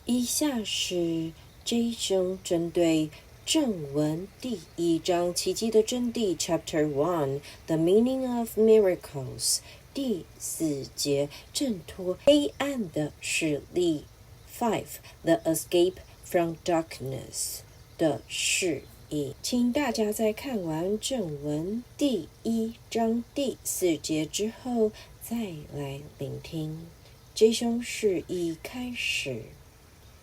以下是 J 兄针对正文第1章奇迹的真谛 Chapter 1 The Meaning of Miracles 第4节挣脱黑暗的势力 5 The Escape from Darkness 的释义。请大家在看完正文第1章第4节之后再来聆听。J 兄释义开始。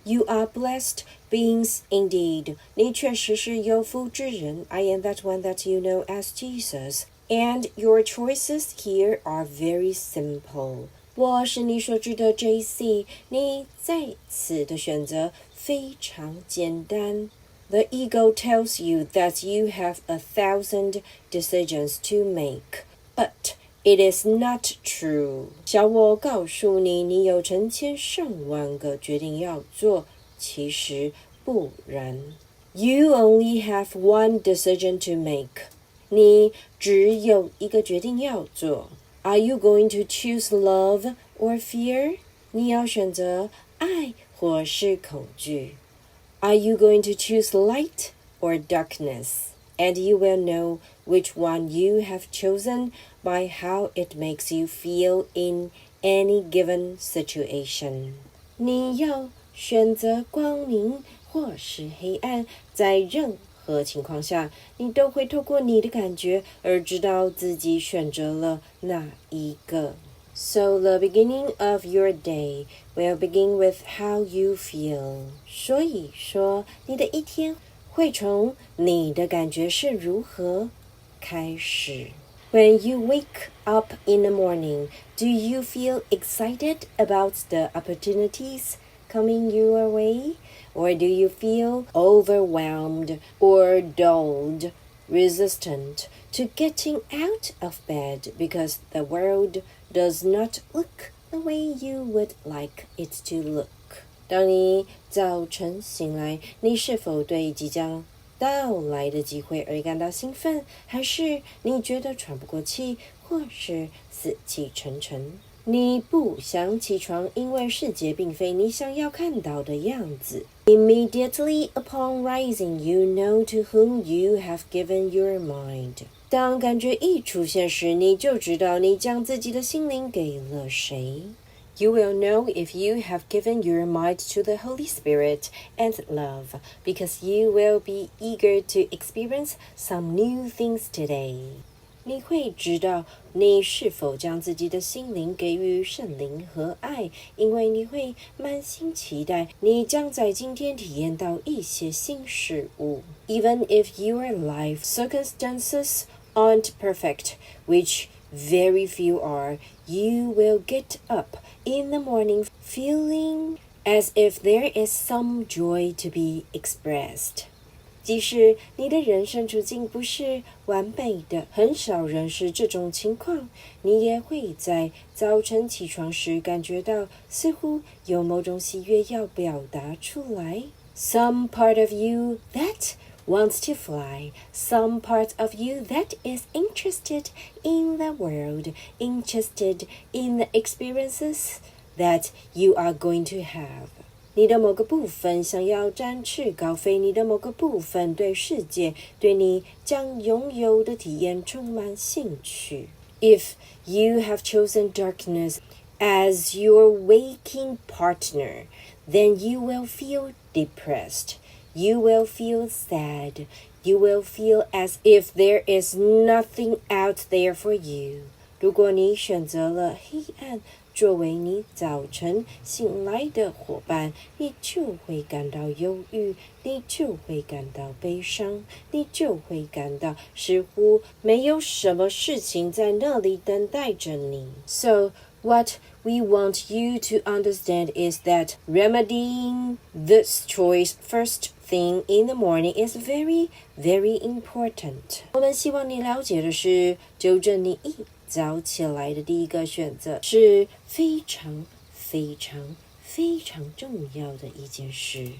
You are blessed beings indeed. 你确实是有福之人。I am that one that you know as Jesus. And your choices here are very simple. 我是你所知的 JC. 你在此的选择非常简单。The ego tells you that you have 1,000 decisions to make. But it is not true. 小我告诉你，你有成千上万个决定要做，其实不然。You only have one decision to make. 你只有一个决定要做。Are you going to choose love or fear? 你要选择爱或是恐惧。Are you going to choose light or darkness?And you will know which one you have chosen by how it makes you feel in any given situation. 你要选择光明或是黑暗，在任何情况下，你都会透过你的感觉而知道自己选择了哪一个。So the beginning of your day will begin with how you feel. 所以说，你的一天会从你的感觉是如何开始。When you wake up in the morning, do you feel excited about the opportunities coming your way? Or do you feel overwhelmed or dulled, resistant to getting out of bed because the world does not look the way you would like it to look?当你早晨醒来，你是否对即将到来的机会而感到兴奋，还是你觉得喘不过气，或是死气沉沉？你不想起床，因为世界并非你想要看到的样子。Immediately upon rising, you know to whom you have given your mind. 当感觉一出现时，你就知道你将自己的心灵给了谁。You will know if you have given your mind to the Holy Spirit and love, because you will be eager to experience some new things today. 你会知道你是否将自己的心灵给予圣灵和爱，因为你会满心期待你将在今天体验到一些新事物。Even if your life circumstances aren't perfect, which very few are, you will get up in the morning feeling as if there is some joy to be expressed. 即使你的人生处境不是完美的，很少人是这种情况，你也会在早晨起床时感觉到似乎有某种喜悦要表达出来。Some part of you that wants to fly, some part of you that is interested in the world, interested in the experiences that you are going to have. 你的某个部分想要展翅高飞，你的某个部分对世界，对你将拥有的体验充满兴趣。If you have chosen darkness as your waking partner, then you will feel depressed. You will feel sad. You will feel as if there is nothing out there for you. 如果你选择了黑暗作为你早晨醒来的伙伴，你就会感到忧郁，你就会感到悲伤，你就会感到似乎没有什么事情在那里等待着你。So, what we want you to understand is that remedying this choice first thing in the morning is very, very important. 我们希望你了解的是，纠正你一早起来的第一个选择是非常非常非常重要的一件事。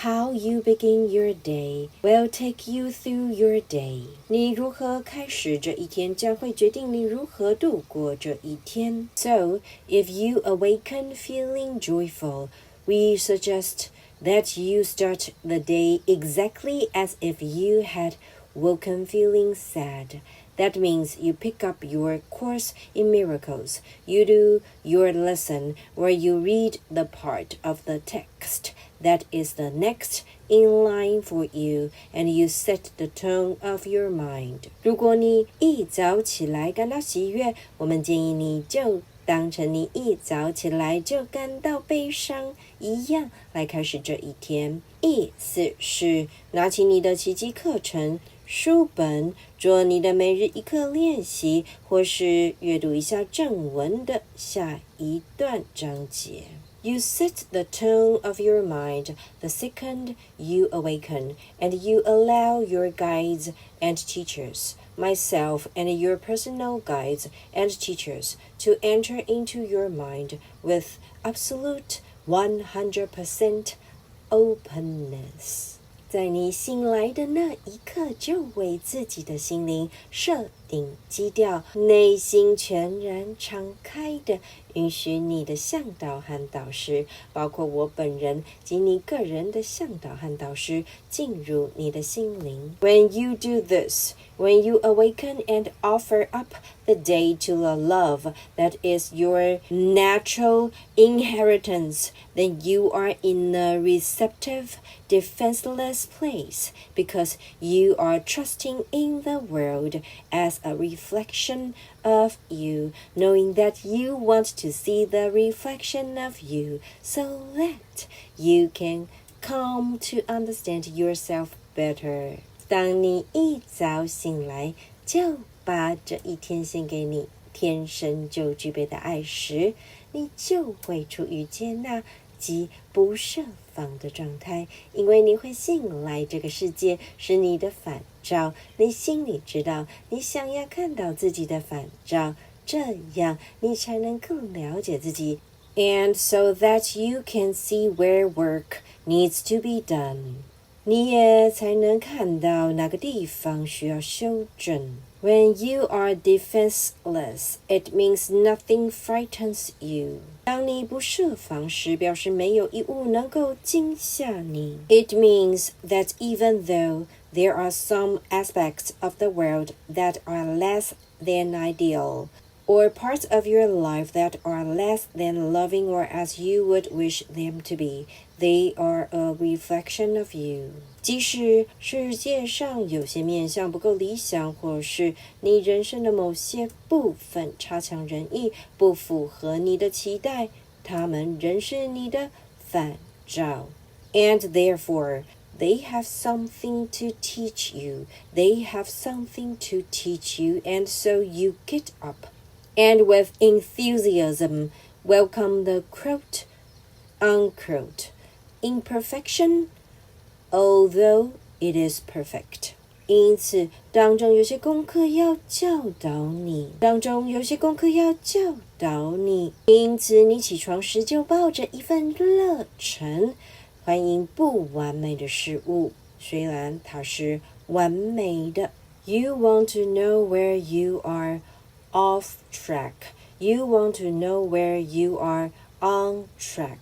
How you begin your day will take you through your day. 你如何开始这一天，将会决定你如何度过这一天。So, if you awaken feeling joyful, we suggest that you start the day exactly as if you had woken feeling sad. That means you pick up your course in miracles, you do your lesson, or you read the part of the text that is the next in line for you, and you set the tone of your mind. 如果你一早起来感到喜悦，我们建议你就当成你一早起来就感到悲伤一样来开始这一天。意思是拿起你的奇迹课程书本，做你的每日一课练习，或是阅读一下正文的下一段章节。You set the tone of your mind the second you awaken, and you allow your guides and teachers, myself and your personal guides and teachers, to enter into your mind with absolute 100% openness.在你醒来的那一刻，就为自己的心灵设定基调，内心全然敞开的允许你的向导和导师，包括我本人及你个人的向导和导师，进入你的心灵。When you do this, when you awaken and offer up the day to the love that is your natural inheritance, then you are in a receptive, defenseless place, because you are trusting in the world as a reflection of you, knowing that you want to see the reflection of you, so that you can come to understand yourself better. 当你一早醒来，就把这一天献给你天生就具备的爱时，你就会处于接纳及不设防的状态，因为你会醒来，这个世界是你的反照，你心里知道你想要看到自己的反照，这样你才能更了解自己 and so that you can see where work needs to be done. 你也才能看到哪个地方需要修正。When you are defenseless, it means nothing frightens you. 当你不设防时，表示没有一物能够惊吓你。It means that even though there are some aspects of the world that are less than ideal, or parts of your life that are less than loving or as you would wish them to be, they are a reflection of you. 即使世界上有些面向不够理想，或是你人生的某些部分差强人意，不符合你的期待，它们仍是你的反照。And therefore, they have something to teach you. They have something to teach you, and so you get up and with enthusiasm welcome the quote-unquote imperfection, although it is perfect. 因此，当中有些功课要教导你，因此你起床时就抱着一份热忱，欢迎不完美的事物，虽然它是完美的。You want to know where you are off track. You want to know where you are on track.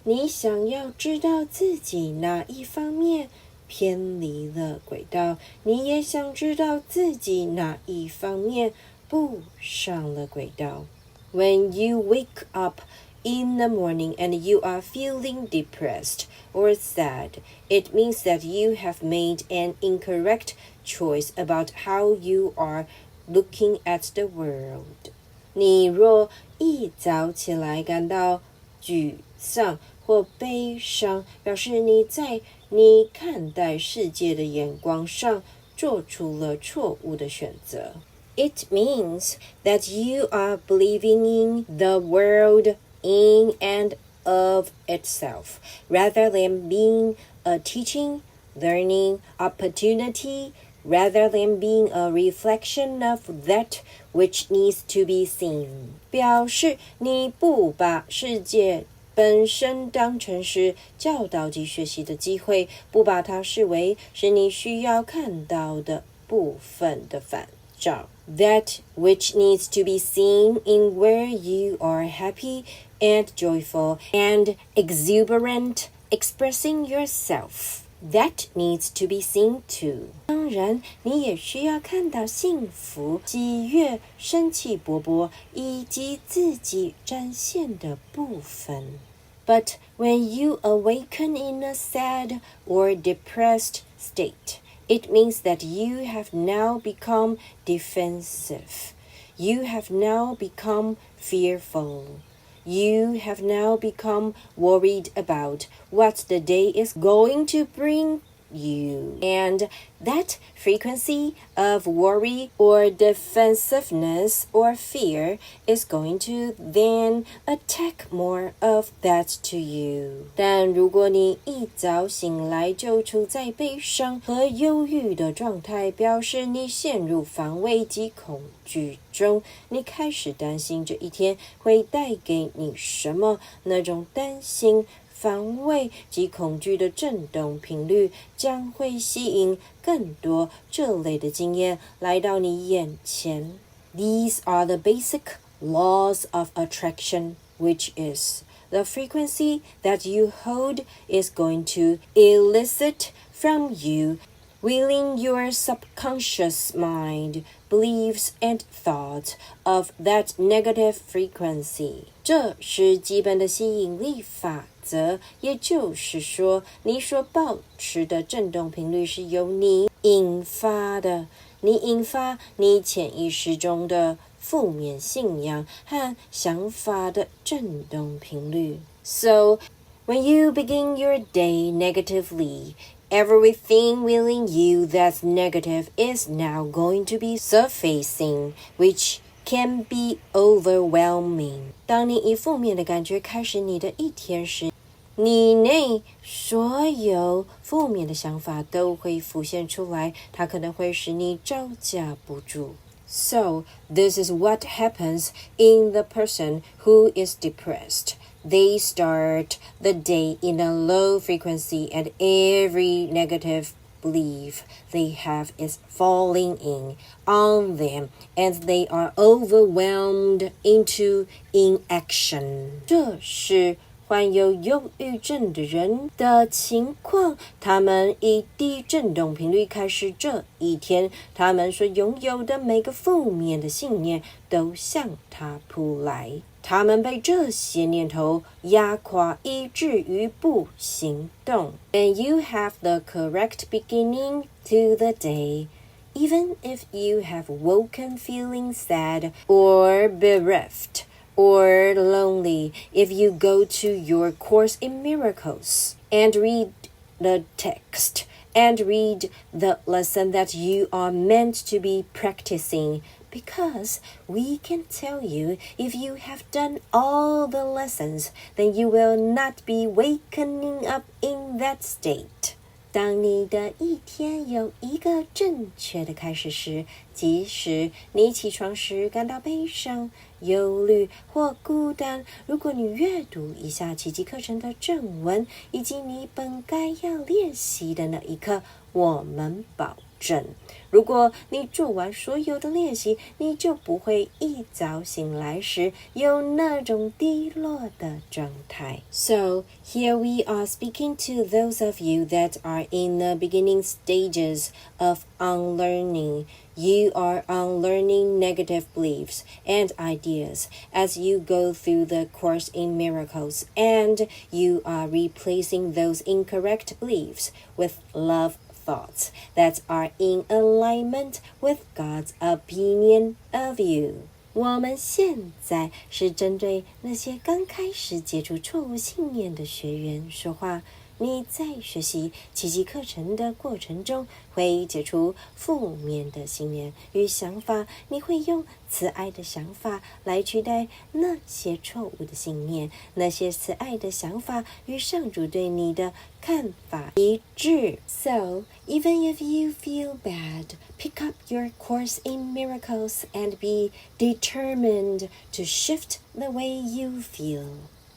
你想要知道自己哪一方面偏离了轨道，你也想知道自己哪一方面不上了轨道。When you wake up in the morning and you are feeling depressed or sad, it means that you have made an incorrect choice about how you are looking at the world. 你若一早起来感到沮丧或悲伤，表示你在你看待世界的眼光上做出了错误的选择。It means that you are believing in the world in and of itself, rather than being a teaching, learning opportunity, rather than being a reflection of that which needs to be seen. 表示你不把世界本身当成是教导及学习的机会，不把它视为是你需要看到的部分的反照。that which needs to be seen in where you are happy and joyful and exuberant expressing yourself. That needs to be seen too. 当然，你也需要看到幸福、喜悦、生气勃勃以及自己展现的部分。But when you awaken in a sad or depressed state, it means that you have now become defensive. You have now become fearful.You have now become worried about what the day is going to bring you. And that frequency of worry or defensiveness or fear is going to then attack more of that to you. 但如果你一早醒来就处在悲伤和忧郁的状态，表示你陷入防卫及恐惧中，你开始担心这一天会带给你什么，那种担心防卫及恐惧的振动频率将会吸引更多这类的经验来到你眼前。These are the basic laws of attraction, which is the frequency that you hold is going to elicit from you within your subconscious mind, beliefs and thoughts of that negative frequency. 这是基本的吸引力法则，也就是说，你所保持的振动频率是由你引发的，你引发你潜意识中的负面信仰和想法的振动频率。So, when you begin your day negatively, everything within you that's negative is now going to be surfacing, which can be overwhelming. 当你以负面的感觉开始你的一天时，你内所有负面的想法都会浮现出来，它可能会使你招架不住。So, this is what happens in the person who is depressed.They start the day in a low frequency and every negative belief they have is falling in on them and they are overwhelmed into inaction. 这是患有忧郁症的人的情况，他们以低振动频率开始这一天，他们所拥有的每个负面的信念都向他扑来，他们被这些念头压垮，以至于不行动。And you have the correct beginning to the day, even if you have woken feeling sad or bereft.Or lonely, if you go to your Course in Miracles and read the text and read the lesson that you are meant to be practicing, because we can tell you if you have done all the lessons, then you will not be wakening up in that state.当你的一天有一个正确的开始时，即使你起床时感到悲伤、忧虑或孤单，如果你阅读一下奇迹课程的正文，以及你本该要练习的那一刻，我们保证，如果你做完所有的练习，你就不会一早醒来时有那种低落的状态。So, here we are speaking to those of you that are in the beginning stages of unlearning. You are unlearning negative beliefs and ideas as you go through the Course in Miracles, and you are replacing those incorrect beliefs with love thoughts that are in alignment with God's opinion of you. 我们现在是针对那些刚开始接触错误信念的学员说话。你在学习奇迹课程的过程中，会解除负面的信念与想法，你会用慈爱的想法来取代那些错误的信念，那些慈爱的想法与上主对你的看法一致。So, even if you feel bad, pick up your Course in Miracles and be determined to shift the way you feel.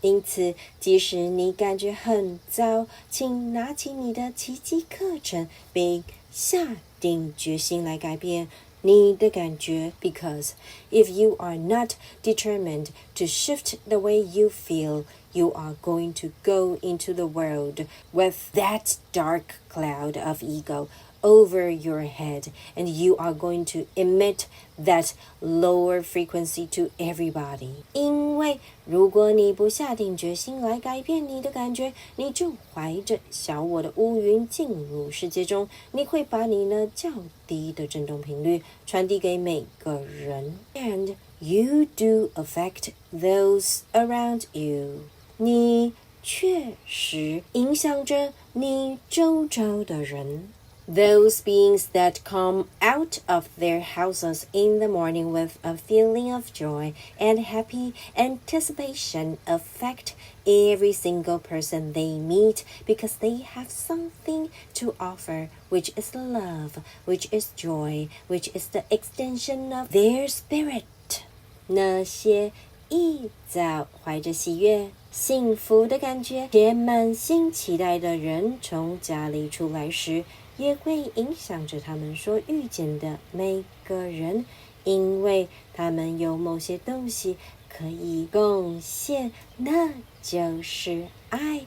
因此，即使你感觉很糟，请拿起你的奇迹课程，并下定决心来改变。你的感觉 because if you are not determined to shift the way you feel, you are going to go into the world with that dark cloud of ego over your head, and you are going to emit that lower frequency to everybody. 因为如果你不下定决心来改变你的感觉，你就怀着小我的乌云进入世界中，你会把你那较低的振动频率传递给每个人 and you do affect those around you. 你确实影响着你周遭的人。Those beings that come out of their houses in the morning with a feeling of joy and happy anticipation affect every single person they meet because they have something to offer, which is love, which is joy, which is the extension of their spirit. 那些一早怀着喜悦、幸福的感觉且满心期待的人从家里出来时，也会影响着他们所遇见的每个人，因为他们有某些东西可以贡献，那就是爱，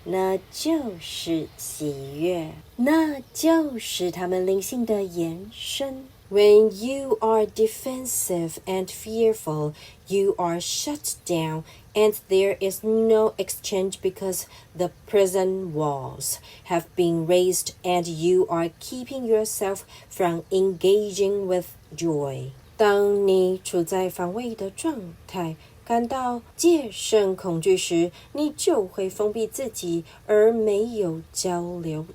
那就是喜悦，那就是他们灵性的延伸。When you are defensive and fearful, you are shut down, and there is no exchange because the prison walls have been raised and you are keeping yourself from engaging with joy. 当你处在防卫的状态，感到戒慎恐惧时，你就会封闭自己而没有交流。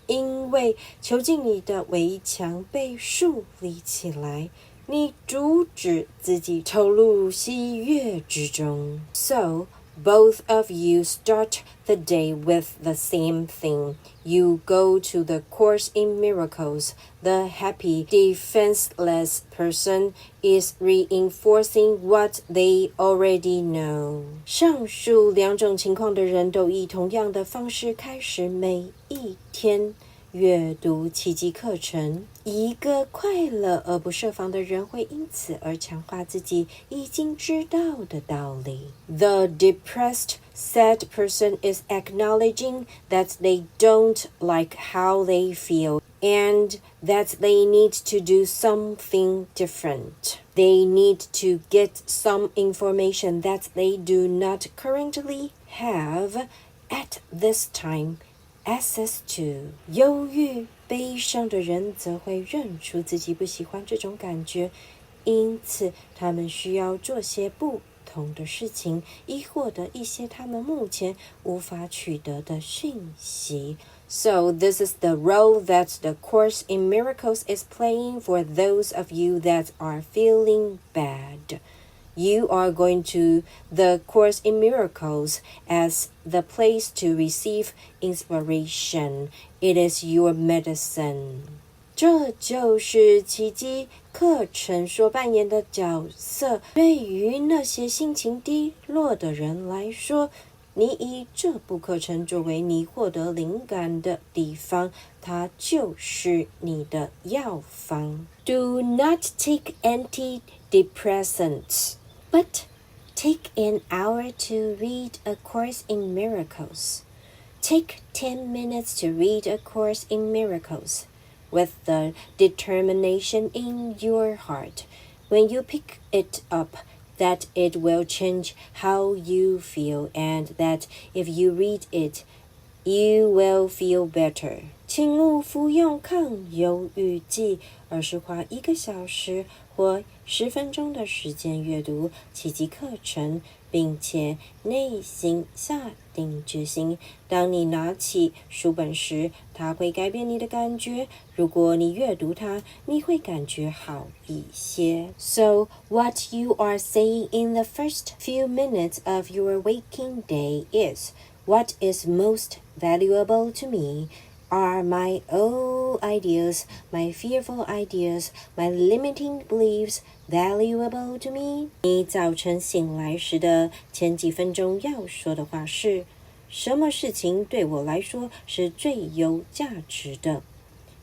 因为囚禁你的围墙被树立起来，你阻止自己投入喜悦之中。So, both of you start the day with the same thing. You go to the Course in Miracles. The happy, defenseless person is reinforcing what they already know. 上述两种情况的人都以同样的方式开始每一天阅读奇迹课程。一个快乐而不设防的人会因此而强化自己已经知道的道理。The depressed, sad person is acknowledging that they don't like how they feel and that they need to do something different. They need to get some information that they do not currently have at this time.Access to 忧郁、悲伤的人则会认出自己不喜欢这种感觉，因此他们需要做些不同的事情，以获得一些他们目前无法取得的讯息。So this is the role that the Course in Miracles is playing for those of you that are feeling bad.You are going to the Course in Miracles as the place to receive inspiration. It is your medicine. 这就是奇迹课程所扮演的角色。对于那些心情低落的人来说，你以这部课程作为你获得灵感的地方，它就是你的药方。Do not take antidepressants.But take an hour to read A Course in Miracles. Take 10 minutes to read A Course in Miracles with the determination in your heart when you pick it up that it will change how you feel and that if you read it, you will feel better. 请勿服用抗忧郁剂，而是花1个小时或10分钟的时间阅读奇迹课程，并且内心下定决心。当你拿起书本时，它会改变你的感觉。如果你阅读它，你会感觉好一些。So, what you are saying in the first few minutes of your waking day is, what is most valuable to me?Are my old ideas, my fearful ideas, my limiting beliefs valuable to me? 你早晨醒来时的前几分钟要说的话是：什么事情对我来说是最有价值的？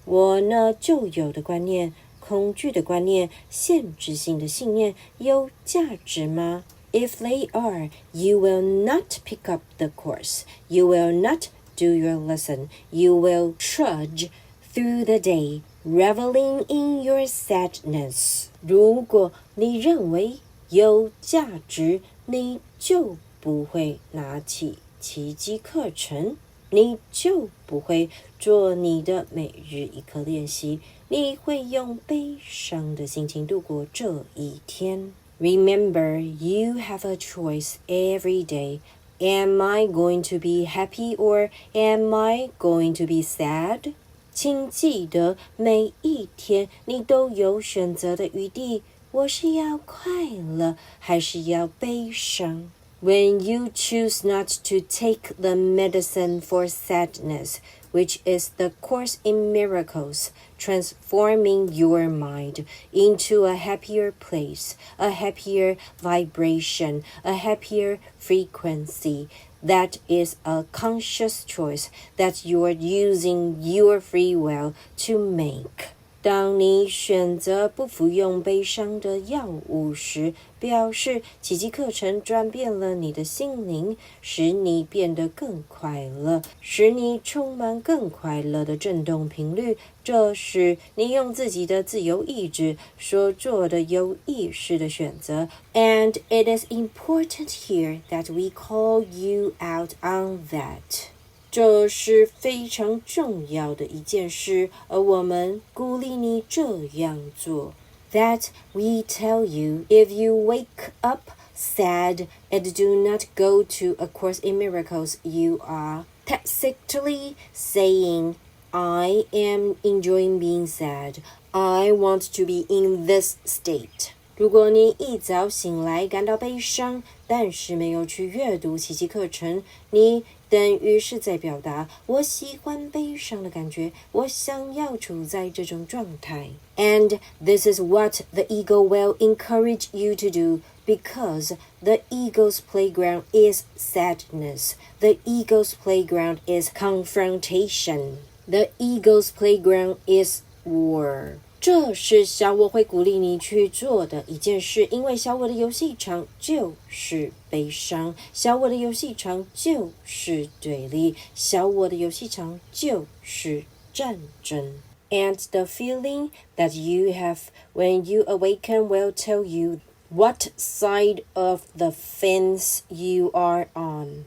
我那旧有的观念、恐惧的观念、限制性的信念有价值吗？ If they are, you will not pick up the course. You will not do your lesson. You will trudge through the day, reveling in your sadness. 如果你认为有价值，你就不会拿起奇迹课程，你就不会做你的每日一课练习，你会用悲伤的心情度过这一天。Remember, you have a choice every day. Am I going to be happy or am I going to be sad? 请记得每一天你都有选择的余地，我是要快乐还是要悲伤？ When you choose not to take the medicine for sadness, which is the course in miracles, transforming your mind into a happier place, a happier vibration, a happier frequency, that is a conscious choice that you're using your free will to make. 当你选择不服用悲伤的药物时，表示奇迹课程转变了你的心灵，使你变得更快乐，使你充满更快乐的振动频率。这是你用自己的自由意志所做的有意识的选择。And it is important here that we call you out on that.这是非常重要的一件事，而我们鼓励你这样做。That we tell you, if you wake up sad and do not go to A Course in Miracles, you are tacitly saying, I am enjoying being sad. I want to be in this state. 如果你一早醒来感到悲伤，但是没有去阅读奇迹课程，你等于是在表达我喜欢悲伤的感觉，我想要处在这种状态。And this is what the ego will encourage you to do, because the ego's playground is sadness. The ego's playground is confrontation. The ego's playground is war.这是小我会鼓励你去做的一件事，因为小我的游戏场就是悲伤，小我的游戏场就是对立，小我的游戏场就是战争。And the feeling that you have when you awaken will tell you what side of the fence you are on.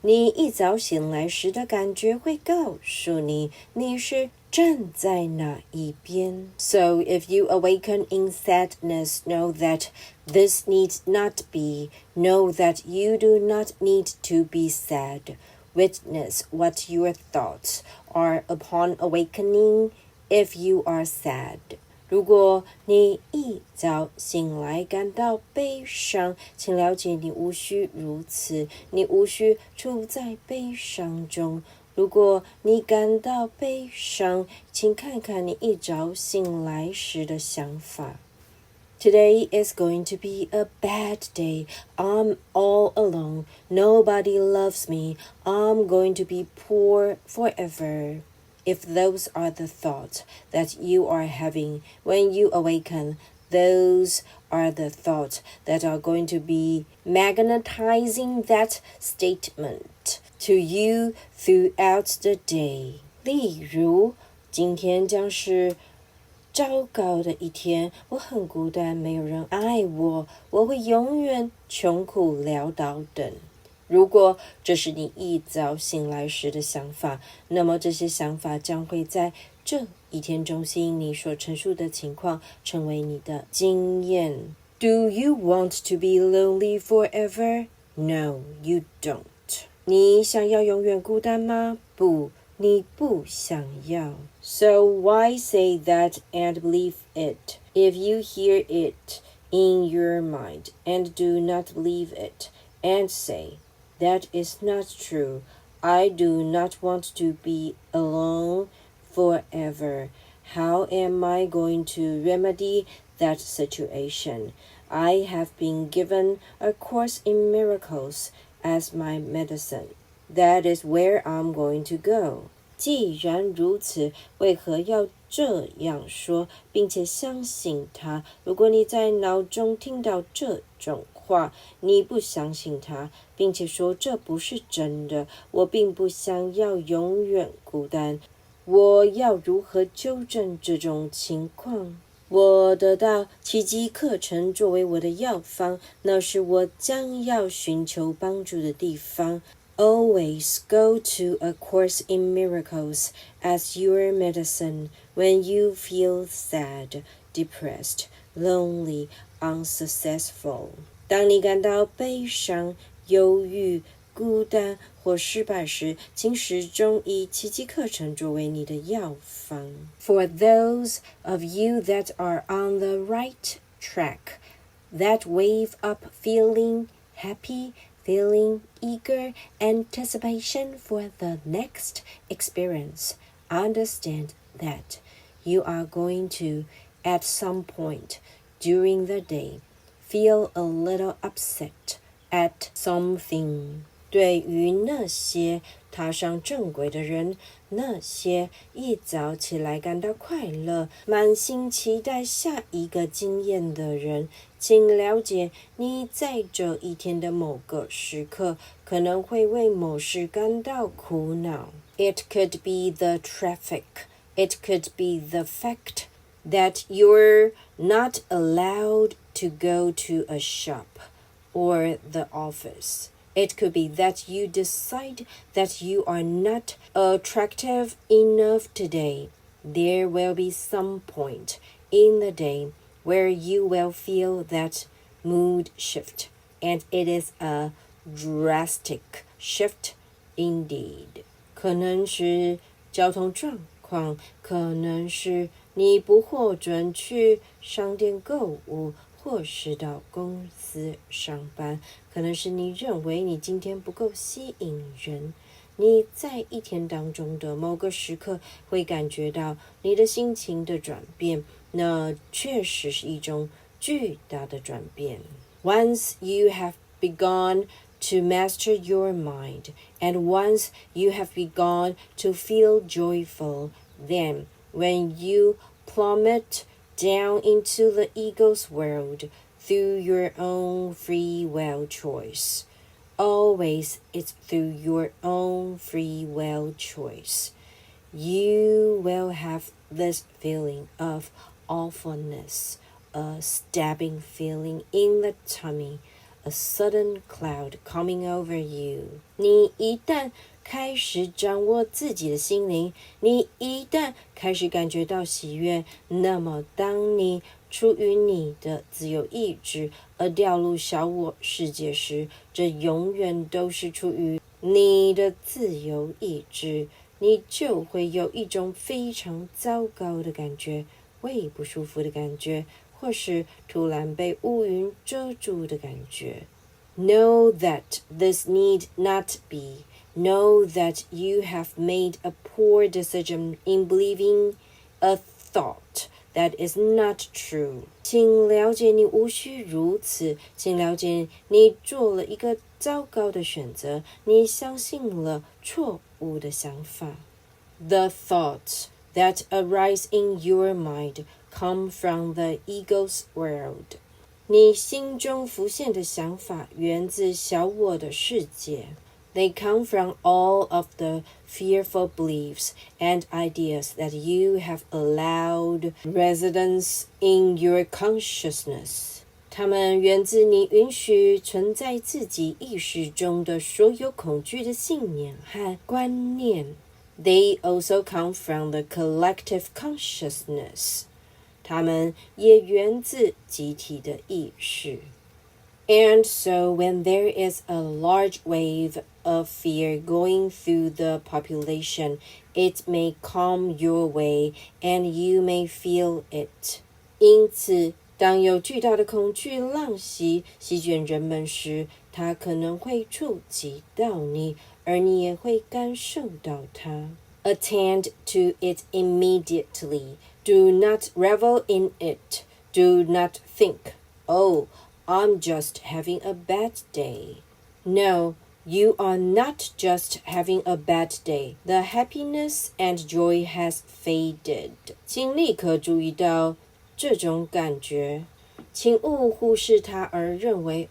你一早醒来时的感觉会告诉你，你是站在哪一边。So if you awaken in sadness, know that this need not be. Know that you do not need to be sad. Witness what your thoughts are upon awakening if you are sad.如果你一早醒来感到悲伤，请了解你无需如此，你无需处在悲伤中。如果你感到悲伤，请看看你一早醒来时的想法。Today is going to be a bad day. I'm all alone. Nobody loves me. I'm going to be poor forever.If those are the thoughts that you are having when you awaken, those are the thoughts that are going to be magnetizing that statement to you throughout the day. 例如，今天将是糟糕的一天，我很孤单，没有人爱我，我会永远穷苦潦倒等。如果这是你一早醒来时的想法，那么这些想法将会在这一天中吸引你所陈述的情况成为你的经验。Do you want to be lonely forever? No, you don't. 你想要永远孤单吗？不，你不想要。So why say that and believe it? If you hear it in your mind and do not believe it, and say,That is not true. I do not want to be alone forever. How am I going to remedy that situation? I have been given A Course in Miracles as my medicine. That is where I'm going to go. 既然如此，为何要这样说，并且相信它。如果你在脑中听到这种话，你不相信它，并且说这不是真的，我并不想要永远孤单，我要如何纠正这种情况？我得到奇迹课程作为我的药方，那是我将要寻求帮助的地方。Always go to a course in miracles as your medicine when you feel sad, depressed, lonely, unsuccessful. 当你感到悲伤、忧郁、孤单或失败时，请始终以奇迹课程作为你的药方。For those of you that are on the right track, that wave up feeling happy, feeling eager anticipation for the next experience, understand that you are going to, at some point during the day, feel a little upset at something. 对于那些踏上正轨的人，那些一早起来感到快乐、满心期待下一个经验的人，请了解你在这一天的某个时刻可能会为某事感到苦恼。It could be the traffic. It could be the fact that you're not allowed to go to a shop or the office. It could be that you decide that you are not attractive enough today. There will be some point in the day where you will feel that mood shift, and it is a drastic shift indeed. 可能是交通状况，可能是你不获准去商店购物，或是到公司上班，可能是你认为你今天不够吸引人。你在一天当中的某个时刻会感觉到你的心情的转变，那确实是一种巨大的转变。Once you have begun to master your mind, and once you have begun to feel joyful, then when you plummet down into the ego's world through your own free will choice. Always it's through your own free will choice. You will have this feeling of awfulness, a stabbing feeling in the tummy, a sudden cloud coming over you. 你一旦开始掌握自己的心灵，你一旦开始感觉到喜悦，那么当你出于你的自由意志而掉入小我世界时，这永远都是出于你的自由意志，你就会有一种非常糟糕的感觉，胃不舒服的感觉，或是突然被乌云遮住的感觉。Know that this need not be.Know that you have made a poor decision in believing a thought that is not true. 请了解你无需如此，请了解你做了一个糟糕的选择，你相信了错误的想法。The thoughts that arise in your mind come from the ego's world. 你心中浮现的想法源自小我的世界。They come from all of the fearful beliefs and ideas that you have allowed residence in your consciousness. 它们源自你允许存在自己意识中的所有恐惧的信念和观念。They also come from the collective consciousness. 它们也源自集体的意识。And so when there is a large wave of fear going through the population, it may come your way and you may feel it. 因此，当有巨大的恐惧浪袭卷人们时，它可能会触及到你，而你也会感受到它。Attend to it immediately. Do not revel in it. Do not think, oh, I'm just having a bad day. No, You are not just having a bad day. The happiness and joy has faded. 请立刻注意到这种感觉，请勿忽视它而认为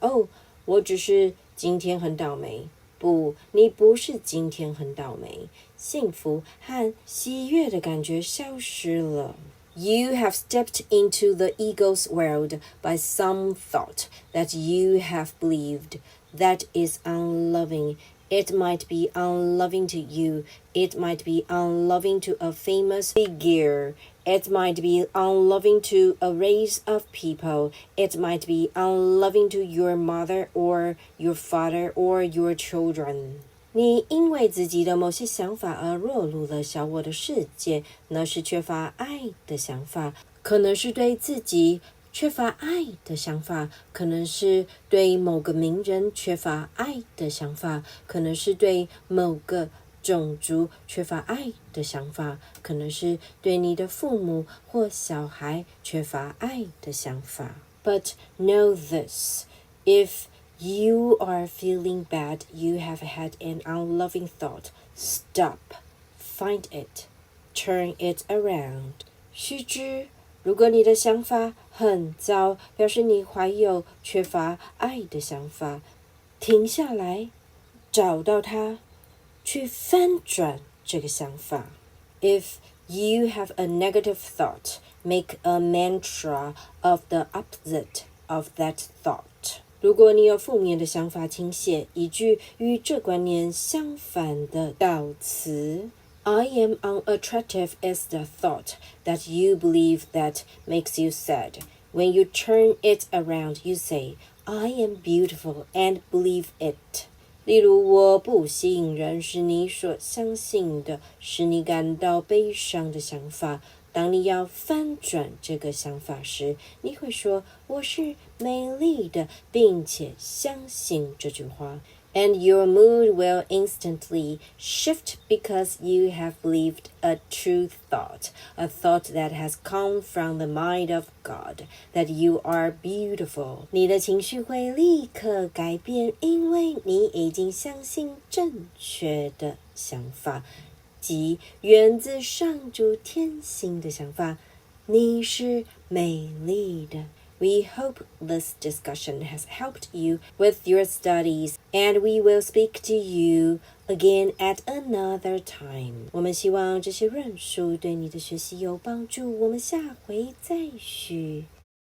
我只是今天很倒霉。不，你不是今天很倒霉，幸福和喜悦的感觉消失了。You have stepped into the ego's world by some thought that you have believed that is unloving. It might be unloving to you. It might be unloving to a famous figure. It might be unloving to a race of people. It might be unloving to your mother or your father or your children. 你因为自己的某些想法而落入了小我的世界，那是缺乏爱的想法，可能是对自己缺乏爱的想法，可能是对某个名人缺乏爱的想法，可能是对某个种族缺乏爱的想法，可能是对你的父母或小孩缺乏爱的想法。But know this, if you are feeling bad, you have had an unloving thought. Stop, find it, turn it around. 须知，如果你的想法很糟，表示你怀有缺乏爱的想法，停下来，找到它，去翻转这个想法。If you have a negative thought, make a mantra of the opposite of that thought.如果你有负面的想法，请写一句与这观念相反的悼词。I am unattractive is the thought that you believe that makes you sad. When you turn it around, you say, I am beautiful and believe it. 例如，我不吸引人是你所相信的，使你感到悲伤的想法。当你要翻转这个想法时，你会说我是美丽的，并且相信这句话。And your mood will instantly shift because you have believed a true thought, a thought that has come from the mind of God, that you are beautiful. 你的情绪会立刻改变，因为你已经相信正确的想法。即源自上主天性的想法，你是美丽的。We hope this discussion has helped you with your studies, and we will speak to you again at another time. 我们希望这些论述对你的学习有帮助，我们下回再续。